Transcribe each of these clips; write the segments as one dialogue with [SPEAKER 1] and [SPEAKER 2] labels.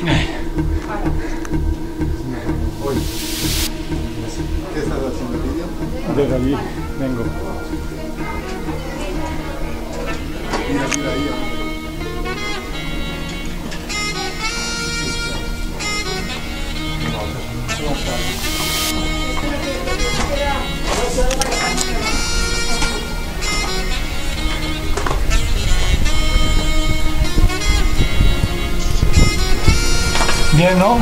[SPEAKER 1] Hoy. ¿Qué estás haciendo el vídeo?
[SPEAKER 2] Desde allí vengo.
[SPEAKER 1] Mira ahí.
[SPEAKER 2] Bien, ¿no?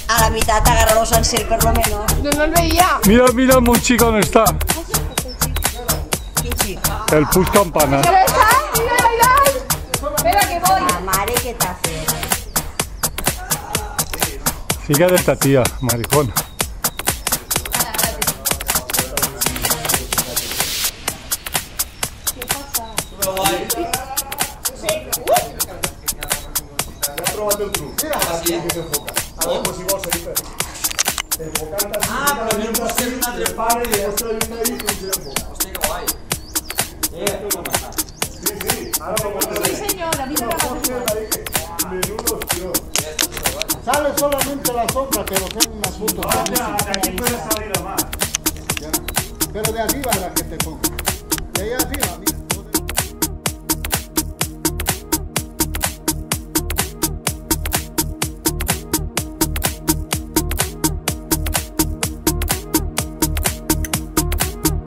[SPEAKER 3] A la mitad te agarró los sencer, por lo menos.
[SPEAKER 4] No el veía.
[SPEAKER 2] Mira, mira el Monchica dónde está.
[SPEAKER 3] ¿Qué chico?
[SPEAKER 2] El Puig Campana.
[SPEAKER 4] ¿Dónde está? Mira, mira. Espera que voy.
[SPEAKER 3] La mare que t'ha fet.
[SPEAKER 2] Sigue de esta tía, maricón.
[SPEAKER 5] Ah, però no pots fer un altre pare i després una i funciona. Hòstia, que guai.
[SPEAKER 4] Sí, señora, mira la
[SPEAKER 1] Menudo, tío. Sale solamente la sombra, pero son unas fotos.
[SPEAKER 5] De aquí puede salir más.
[SPEAKER 1] Pero de arriba la que te pongo. De ahí arriba, mira.